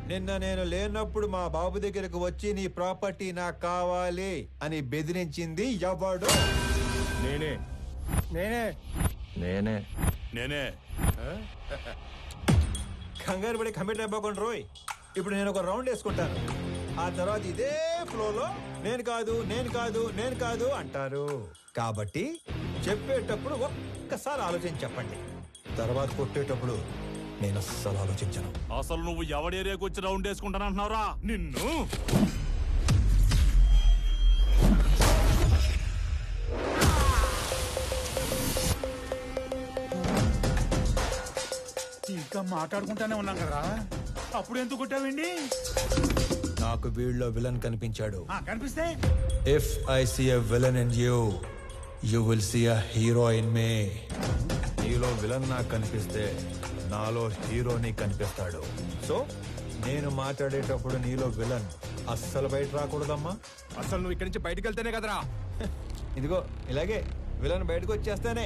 నిన్న నేను లేనప్పుడు మా బాబు దగ్గరకు వచ్చి నీ ప్రాపర్టీ నాకు కావాలి అని బెదిరించింది ఎవడు? నేనే నేనే నేనే నేనే కంగారు పడి కమిట్ అయిపోకుండా రోయ్. ఇప్పుడు నేను ఒక రౌండ్ వేసుకుంటాను. ఆ తర్వాత ఇదే ఫ్లోలో నేను కాదు నేను కాదు నేను కాదు అంటారు. కాబట్టి చెప్పేటప్పుడు ఒక్కసారి ఆలోచించి చెప్పండి. తర్వాత కొట్టేటప్పుడు నేను అస్సలు ఆలోచించను. అసలు నువ్వు ఎవడి ఏరియాకి వచ్చి రౌండ్ వేసుకుంటానంటున్నావురా నిన్ను? ఇంకా మాట్లాడుకుంటానే ఉన్నాం కదా, అప్పుడు ఎందుకు కొట్టావండి? నాకు వీళ్ళలో విలన్ కనిపించాడు. కనిపిస్తే if I see a villain in you, you will see a hero in me. నీలో విలన్ నాకు కనిపిస్తే నాలో హీరోని కనిపిస్తాడు. సో నేను మాట్లాడేటప్పుడు నీలో విలన్ అస్సలు బయట రాకూడదమ్మా. అసలు నువ్వు ఇక్కడి నుంచి బయటకు వెళ్తేనే కదరా. ఇదిగో ఇలాగే విలన్ బయటకు వచ్చేస్తానే.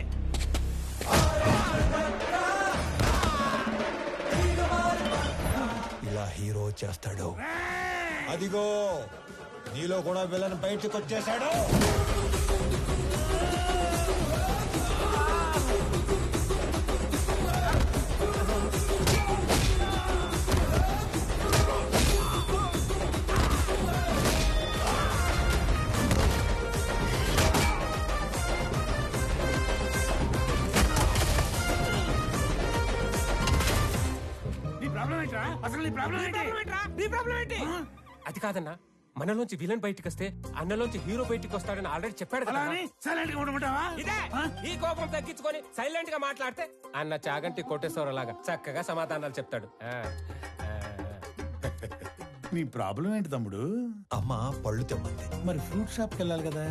ఇలా హీరో చేస్తాడు. అదిగో నీలో కూడా విలన్ బయటకు వచ్చేసాడు. అది కాదన్నా, మనలోంచి విలన్ బయటికి వస్తే అన్నలోంచి హీరో బయటికి వస్తాడని ఆల్రెడీ చెప్పాడు కదా. సైలెంట్ గా ఉండమంటావా? ఇదే ఈ కోపం తగ్గించుకొని సైలెంట్ గా మాట్లాడితే అన్న చాగంటి కోటేశ్వరలాగా చక్కగా సమాధానాలు చెప్తాడు. నీ ప్రాబ్లం ఏంటి తమ్ముడు? అమ్మ పళ్ళు తెమ్మంది. మరి ఫ్రూట్ షాప్ కి వెళ్ళాలి కదా.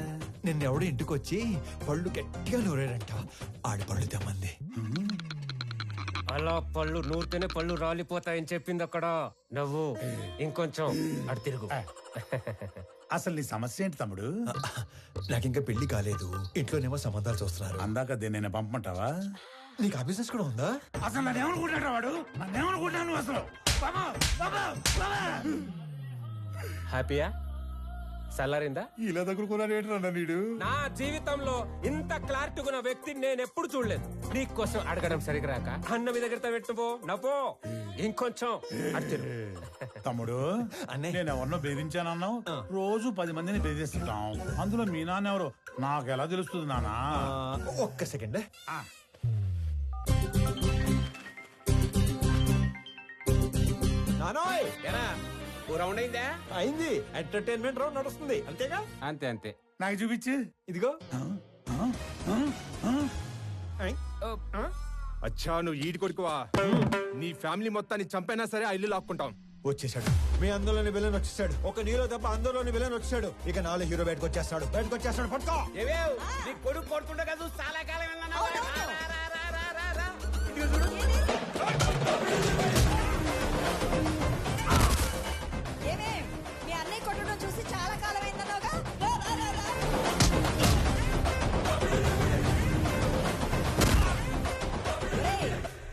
నిన్నెవడు ఇంటికి వచ్చి పళ్ళు గట్టిగా నూరాడంట. ఆడి పళ్ళు తెమ్మంది. అలా పళ్ళు నూరితేనే పళ్ళు రాలిపోతాయని చెప్పింది అక్కడ. నువ్వు ఇంకొంచెం అటు తిరుగు. అసలు నీ సమస్య ఏంటి తమ్ముడు? నాకింకా పెళ్లి కాలేదు. ఇంట్లోనేమో సంబంధాలు చూస్తున్నారు. అందాక నేను పంపమంటావా? నీకు ఆ బిజినెస్ కూడా ఉందా? అసలు నన్ను ఏమనుకుంటాడు వాడు? నన్ను ఏమనుకుంటాను అసలు? హ్యాపీయా? సల్లారిందా? ఇలా దగ్గరుకున్నాడు ఏంటన్నా నీడు? నా జీవితంలో ఇంత క్లారిటీ ఉన్న వ్యక్తిని నేను ఎప్పుడు చూడలేదు. నీకోసం అడగడం సరిగ్గా రాక అన్న మీ దగ్గర పెట్టుపో నవ్వో. ఇంకొంచెం అటు తిరుగు. తమ్ముడు అన్నయ్య. నేను ఎవరినో బెదిరించానన్నావు. రోజు 10 మందిని బెదిరిస్తుంటాం. అందులో మీ నాన్న ఎవరు నాకు ఎలా తెలుస్తుంది నానా? ఒక్క సెకండ్. నానోయ్ రౌండ్ అయిందా? అయింది. ఎంటర్టైన్మెంట్ రౌండ్ నడుస్తుంది అంతేగా? అంతే అంతే. నాకు చూపించు. ఇదిగో. అచ్చా నువ్వు ఈడి కొడుకువా? నీ ఫ్యామిలీ మొత్తాన్ని చంపైనా సరే ఆ ఇల్లు లాక్కుంటాం. వచ్చేసాడు. మీ అందులోని విలన్ వచ్చేసాడు. ఒక నీలో తప్ప అందులోని విలన్ వచ్చాడు. ఇక నాలో హీరో బయటకు వచ్చేస్తాడు. పట్టుకో. నీ కొడుకు కొడుతుండే కదా చాలా కాలం. మీ అన్నయ్య కొట్టడం చూసి చాలా కాలం అయిందన్నావుగా.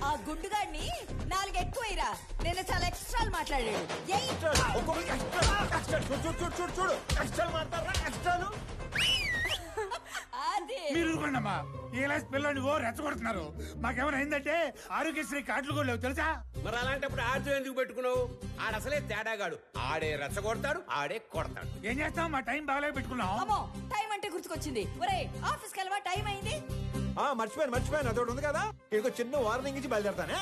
ఆ గుండుగాడిని 4 ఎక్కువైరా. నేను చాలా ఎక్స్ట్రాలు మాట్లాడాడు. మీరు ఊరుకోండమ్మా. ఇలా పిల్లని రెచ్చగొడుతున్నారు. మాకేమైనా అయిందంటే ఆరోగ్యశ్రీ కార్డులు కూడా లేవు తెలుసా? మరి అలాంటప్పుడు ఆర్జు ఎందుకు పెట్టుకున్నావు? ఆడసలే తేడాగాడు. ఆడే రెచ్చగొడతాడు, ఆడే కొడతాడు. ఏం చేస్తాం? మా టైం బాగాలే పెట్టుకున్నాం. అమ్మో టైం అంటే గుర్తుకొచ్చింది. ఒరే ఆఫీస్కి వెళ్ళవా? టైం అయింది. మర్చిపోయాను. అదొకటి ఉంది కదా. ఇంకో చిన్న వార్నింగ్ ఇచ్చి బయలుదేరతానే.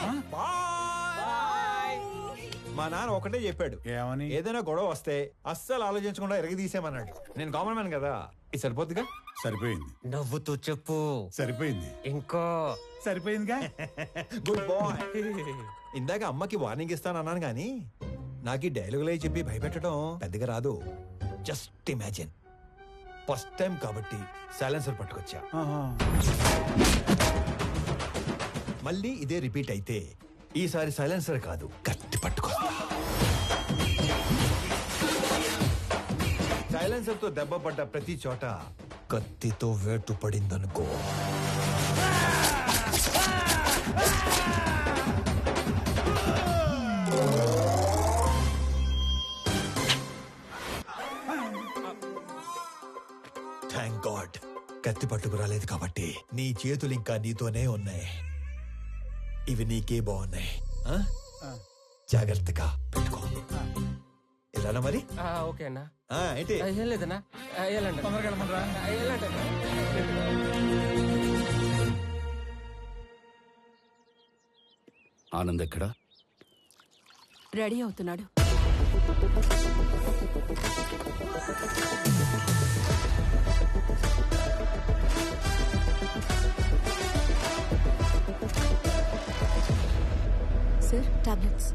మా నాన్న ఒకటే చెప్పాడు. ఏమని? ఏదైనా గొడవ వస్తే అస్సలు ఆలోచించకుండా ఎరగదీసేమన్నాడు. నేను కామన్ మ్యాన్ కదా, ఇది సరిపోద్దిగా. సరిపోయింది. నవ్వుతూ చెప్పు. సరిపోయింది. ఇంకో సరిపోయిందిగా. Good bye. ఇందాక అమ్మకి వార్నింగ్ ఇస్తానన్నాను గానీ నాకు ఈ డైలాగులే చెప్పి భయపెట్టడం పెద్దగా రాదు. Just imagine. ఫస్ట్ టైం కాబట్టి సైలెన్సర్ పట్టుకొచ్చా. మళ్ళీ ఇదే రిపీట్ అయితే ఈసారి సైలెన్సర్ కాదు కత్తి పట్టుకొస్తా. సైలెన్సర్ తో దెబ్బ పడ్డ ప్రతి చోట కత్తితో వేటు పడిందనుకో. కత్తి పట్టుకు రాలేదు కాబట్టి నీ చేతులు ఇంకా నీతోనే ఉన్నాయి. ఇవి నీకే బాగున్నాయి. ఆ? జాగ్రత్తగా పెట్టుకో. ఇలానా మరి? ఓకే అన్నా. ఏంటి? ఏం లేదన్నా, వెళ్ళండి. తొందరగా వెళ్ళమంటారా? వెళ్ళండి. ఆనంద్ ఎక్కడా? రెడీ అవుతున్నాడు. Sir, tablets.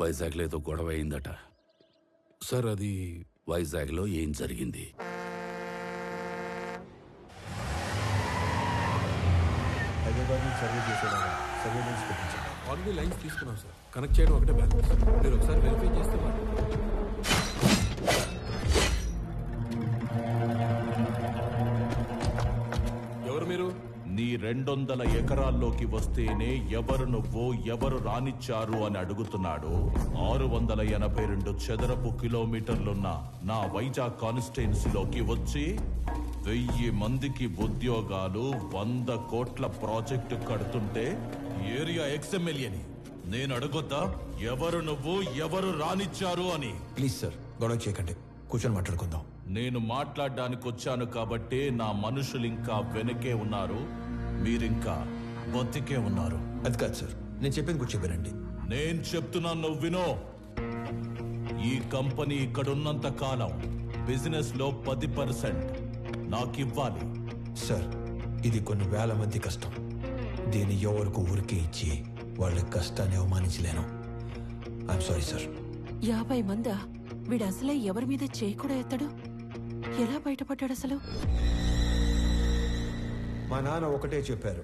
వైజాగ్లో ఏదో గొడవ అయిందట సార్. అది వైజాగ్లో ఏం జరిగింది? హైదరాబాద్ నుంచి సర్వే చేసేలాగా సర్వేలెన్స్ పెట్టించాను. ఆల్రెడీ లైన్స్ తీసుకున్నాం సార్. కనెక్ట్ చేయడం ఒకటే బ్యాలెన్స్. మీరు ఒకసారి వెరిఫై చేస్తే ఎవరు మీరు? నీ 200 ఎకరాల్లోకి వస్తేనే ఎవరు నువ్వు, ఎవరు రానిచ్చారు అని అడుగుతున్నాడు. 682 చదరపు కిలోమీటర్లున్న నా వైజాగ్ కాన్స్టిట్యున్సీలోకి వచ్చి 1000 మందికి ఉద్యోగాలు, 100 కోట్ల ప్రాజెక్టు కడుతుంటే ఏరియా ఎక్స్ఎమ్మెల్యేని నేను అడగొద్దా ఎవరు నువ్వు, ఎవరు రానిచ్చారు అని? ప్లీజ్ సార్, గొడవ చేయకండి, కూర్చొని మాట్లాడుకుందాం. నేను మాట్లాడడానికి వచ్చాను కాబట్టే నా మనుషులు ఇంకా వెనకే ఉన్నారు, మీరింకా బతికే ఉన్నారు. అది కాదు సార్, నేను చెప్పింది కూర్చో వినండి. నేను చెప్తున్నాను, నువ్వు వినో. ఈ కంపెనీ ఇక్కడున్నంత కాలం బిజినెస్ లో 10% నాకివ్వాలి. సార్, ఇది కొన్ని వేల మంది కష్టం. దీన్ని ఎవరికి ఊరికే ఇచ్చి వాళ్ళ కష్టాన్ని అవమానించలేను. I'm sorry sir. 50 మందా? వీడు అసలే ఎవరి మీద చేయి కూడా ఎత్తాడు. ఎలా బయటపడ్డాడు అసలు? మా నాన్న ఒకటే చెప్పారు,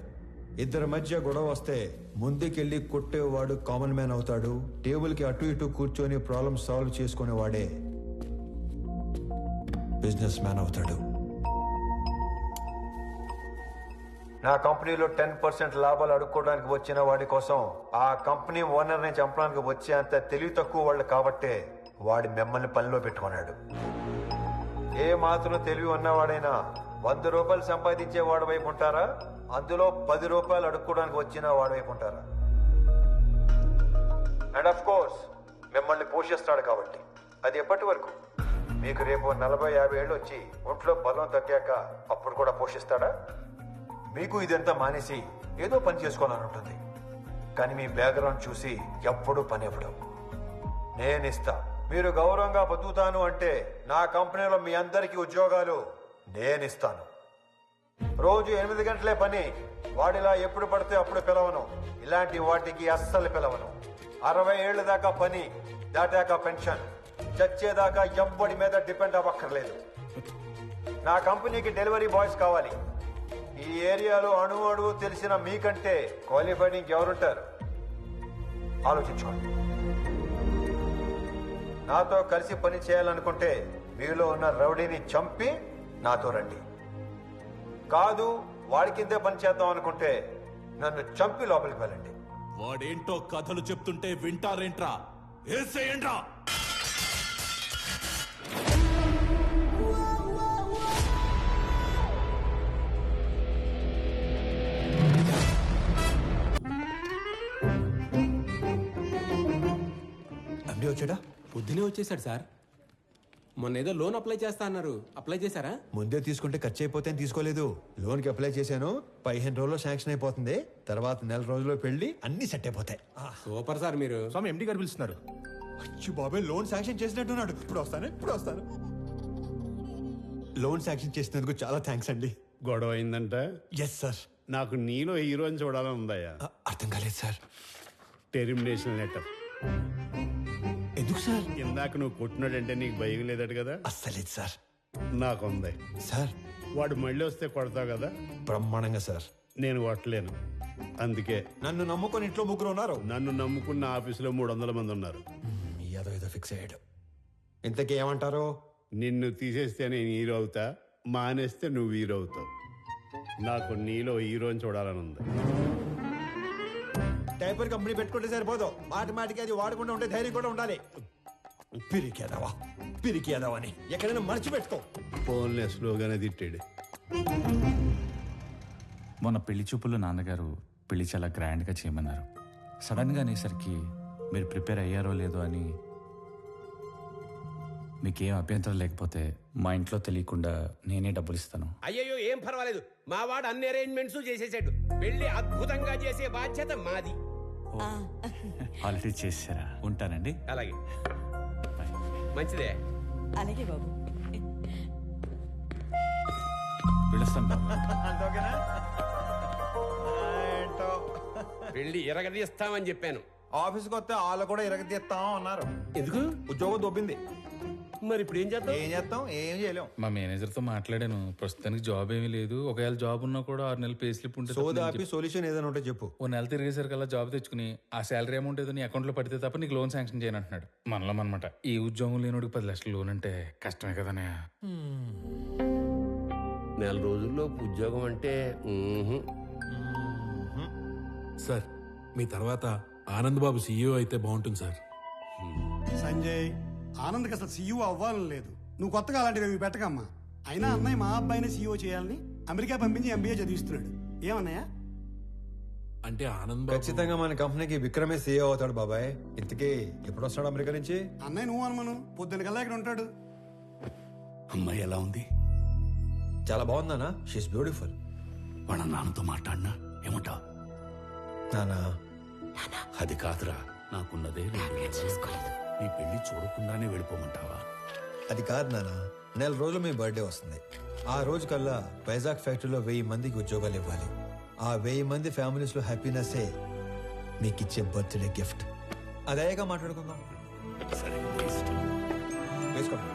ఇద్దరి మధ్య గొడవ వస్తే ముందుకెళ్ళి కొట్టేవాడు కామన్ మ్యాన్ అవుతాడు, టేబుల్కి అటు ఇటు కూర్చొని ప్రాబ్లం సాల్వ్ చేసుకునేవాడే బిజినెస్ మ్యాన్ అవుతాడు. నా కంపెనీలో 10% లాభాలు అడుక్కోవడానికి వచ్చిన వాడి కోసం ఆ కంపెనీ ఓనర్ని చంపడానికి వచ్చే అంత తెలివి తక్కువ వాళ్ళు కాబట్టే వాడి మిమ్మల్ని పనిలో పెట్టుకున్నాడు. ఏ మాత్రం తెలివి ఉన్నవాడైనా 100 రూపాయలు సంపాదించే వాడి వైపు ఉంటారా, అందులో 10 రూపాయలు అడుక్కోవడానికి వచ్చిన వాడి వైపు ఉంటారా? అండ్ ఆఫ్ కోర్స్ మిమ్మల్ని పోషిస్తాడు కాబట్టి. అది ఎప్పటి వరకు? మీకు రేపు 40-50 ఏళ్ళు వచ్చి ఒంట్లో బలం తగ్గాక అప్పుడు కూడా పోషిస్తాడా? మీకు ఇదంతా మానేసి ఏదో పని చేసుకోవాలని ఉంటుంది, కానీ మీ బ్యాక్గ్రౌండ్ చూసి ఎప్పుడూ పని ఇవ్వడం. నేనిస్తా. మీరు గౌరవంగా బతుకుతాను అంటే నా కంపెనీలో మీ అందరికీ ఉద్యోగాలు నేనిస్తాను. రోజు 8 గంటలే పని. వాడిలా ఎప్పుడు పడితే అప్పుడు పిలవను. ఇలాంటి వాటికి అస్సలు పిలవను. 60 ఏళ్ళ దాకా పని, దాటాక పెన్షన్. చచ్చేదాకా ఎవ్వడి మీద డిపెండ్ అవ్వక్కర్లేదు. నా కంపెనీకి డెలివరీ బాయ్స్ కావాలి. ఈ ఏరియాలో అణువు తెలిసిన మీకంటే క్వాలిఫైడ్ ఇంకెవరుంటారు? ఆలోచించుకోండి. నాతో కలిసి పని చేయాలనుకుంటే మీలో ఉన్న రౌడీని చంపి నాతో రండి. కాదు, వాడి కిందే పని చేద్దాం అనుకుంటే నన్ను చంపి లోపలికి వెళ్ళండి. వాడేంటో కథలు చెప్తుంటే వింటారేంట్రా? ఏసేయండ్రా. అండి వచ్చాడా? పొద్దునే వచ్చేసాడు సార్. మొన్న ఏదో లోన్ అప్లై చేస్తా అన్నారు, అప్లై చేశారా? ముందే తీసుకుంటే ఖర్చు అయిపోతే తీసుకోలేదు. లోన్కి అప్లై చేశాను. 15 రోజుల్లో శాంక్షన్ అయిపోతుంది. తర్వాత 1 రోజుల్లో పెళ్లి, అన్ని సెట్ అయిపోతాయి. సూపర్ సార్ మీరు. స్వామి ఎండి గారు పిలుస్తున్నారు. అచ్చి బాబాయ్, లోన్ శాంక్షన్ చేసినట్టున్నాడు. ఇప్పుడు వస్తాను. లోన్ శాంక్షన్ చేసినందుకు చాలా థ్యాంక్స్ అండి. గొడవ అయిందంట. Yes sir. నాకు నీలో హీరోని చూడాలని ఉందయ్యా. అర్థం కాలేదు సార్. Termination letter. ఎందుకు సార్? ఇందాక నువ్వు కొట్టినాడంటే నీకు భయం లేదట కదా? అస్సలేదు సార్. నాకుంది సార్. వాడు మళ్ళీ వస్తే కొడతావు కదా? బ్రహ్మాండంగా సార్. నేను కొట్టలేను. అందుకే నన్ను నమ్ముకొని ఇంట్లో 3 ఉన్నారు. నన్ను నమ్ముకున్న ఆఫీసులో 300 మంది ఉన్నారు. ఏదో ఫిక్స్ అయ్యాడు. ఇంతకీ ఏమంటారు? నిన్ను తీసేస్తే నేను హీరో అవుతా, మానేస్తే నువ్వు హీరో అవుతావు. నాకు నీలో హీరోని చూడాలని ఉంది. డైపర్ కంపెనీ పెట్టుకుంటే సరిపోదు, మాటికి అది వాడకుండా ఉండే ధైర్యం కూడా ఉండాలి. పిరికేదవా. పిరికి ఎదవని ఎక్కడైనా మర్చిపెట్టుకో. ఫోన్లే స్లోగానే తిట్టాడు. మొన్న పెళ్లి చూపుల్లో నాన్నగారు పెళ్లి చాలా గ్రాండ్గా చేయమన్నారు. సడన్గా అనేసరికి మీరు ప్రిపేర్ అయ్యారో లేదో అని, మీకేం అభ్యంతరం లేకపోతే మా ఇంట్లో తెలియకుండా నేనే డబ్బులు ఇస్తాను. అయ్యయ్యో ఏం పర్వాలేదు, మా వాడు అన్ని అరేంజ్మెంట్స్ చేసేసాడు. పెళ్లి అద్భుతంగా చేసే బాధ్యత మాది. ఆల్రెడీ చేశారా? ఉంటానండి. అలాగే, మంచిదే. అలాగే బాబు. పిలుస్తాను బాబు. అంతోకేనా? ఏంటో పెళ్లి ఎరగదీస్తామని చెప్పాను. ఆఫీస్కి వస్తే వాళ్ళు కూడా ఇరగదీస్తాం అన్నారు. ఎందుకు? ఉద్యోగం దొబ్బింది. మరి ఇప్పుడు ఏం చేద్దాం? ఏం చేయలేం. మా మేనేజర్తో మాట్లాడాను. ప్రస్తుతానికి జాబ్ ఏమీ లేదు. ఒకవేళ జాబ్ ఉన్నా కూడా 6 నెలలు పే స్లిప్ ఉంటుంది. సోదాపి సొల్యూషన్ ఏదైనా ఉంటే చెప్పు. ఓ నెల తిరిగేసరికల్లా జాబ్ తెచ్చుకుని ఆ శాలరీ అమౌంట్ ఏదో నీ అకౌంట్లో పడితే తప్ప నీకు లోన్ శాంక్షన్ చేయను అంటున్నాడు. మనలో అనమాట. ఈ ఉద్యోగం లేనోడికి 10 లక్షలు లోన్ అంటే కష్టమే కదనే. నెల రోజుల్లో ఉద్యోగం అంటే సార్, మీ తర్వాత ఆనంద్ బాబు సీఈఓ అయితే బాగుంటుంది సార్. సంజయ్, ఆనంద్కి అసలు సీఈఓ అవ్వాలని లేదు. నువ్వు కొత్తగా అలాంటివి పెట్టకమ్మా. అయినా అన్నయ్య మా అబ్బాయిని సీఈఓ చేయాలని అమెరికా పంపించి ఎంబీఏ చదివిస్తున్నాడు. ఏమన్నయ్య? అంటే ఆనంద్ బాబు ఖచ్చితంగా మన కంపెనీకి విక్రమే సీఏ అవుతాడు బాబాయ్. ఇంతకీ ఎప్పుడు వస్తాడు అమెరికా నుంచి? అన్నయ్య నువ్వు అనుమను పొద్దున కల్లా ఇక్కడ ఉంటాడు. అమ్మాయి ఎలా ఉంది? చాలా బాగుందానా? She's beautiful. వాళ్ళ నాన్నతో మాట్లాడినా ఏమంటావు? నానా అది కాదురా, నాకున్నదే 2 నెలలు. నీ పెళ్లి చూడకుండానే వెళ్ళిపోమంటావా? అది కాదు నానా, నెల రోజులు మీ బర్త్డే వస్తుంది. ఆ రోజు కల్లా వైజాగ్ ఫ్యాక్టరీలో 1000 మందికి ఉద్యోగాలు ఇవ్వాలి. ఆ 1000 మంది ఫ్యామిలీస్ లో హ్యాపీనెస్ మీకు ఇచ్చే బర్త్డే గిఫ్ట్. అదేగా మాట్లాడుకుందాం. సరే, నీ ఇష్టం. వేసుకోండి.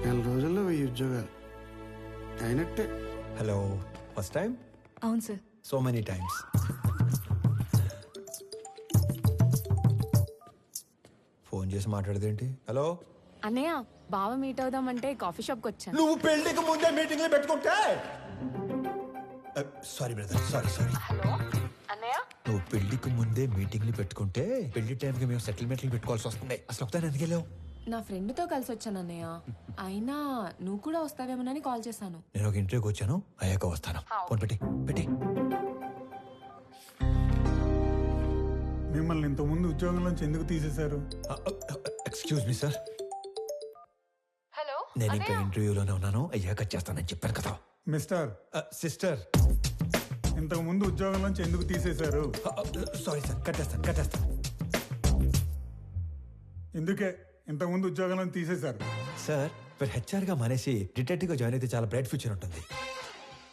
నెల రోజుల్లో 1000 ఉద్యోగాలు అయినట్టే. Hello, first time? అవును sir. So many times. Phone చేసి మాట్లాడదేంటి? హలో అన్నయ్య, బావ మీట్ అవుదామంటే కాఫీ షాప్కి వచ్చాను. నువ్వు పెళ్లికి ముందే మీటింగ్లు పెట్టుకుంటే. Sorry brother, sorry. అన్నయ్య, నువ్వు పెళ్లికి ముందే మీటింగ్లు పెట్టుకుంటే పెళ్లి టైంకి మేము సెటిల్మెంట్లు పెట్టుకోవాల్సి వస్తుంది. అసలు ఒకసారి ఎందుకు వెళ్ళావు? నా ఫ్రెండ్తో కలిసి వచ్చాను అన్నయ్య. అయినా నువ్వు కూడా వస్తావేమోనని కాల్ చేశాను. నేను ఒక ఇంటర్వ్యూకి వచ్చాను, అయ్యాక వస్తాను. ఫోన్ పెట్టి. మిమ్మల్ని ఇంతకుముందు ఉద్యోగంలోంచి ఎందుకు తీసేశారు? Excuse me sir. హలో, నేను ఇంకా ఇంటర్వ్యూలోనే ఉన్నాను, అయ్యాక చేస్తానని చెప్పాను కదా. మిస్టర్ సిస్టర్, ఇంతకు ముందు ఉద్యోగంలోంచి ఎందుకు తీసేశారు? సారీ సార్, కట్టేస్తాను. ఎందుకే ఇంతకు ముందు ఉద్యోగంలో తీసేశారు? సార్, మీరు హెచ్ఆర్ గా మానేసి డిటెక్టివ్ గా జాయిన్ అయితే చాలా బ్రైట్ ఫ్యూచర్ ఉంటుంది.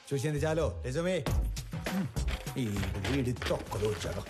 చూసింది చాలు, నిజమే. ఈ వీడి తొక్కలు వచ్చాడు.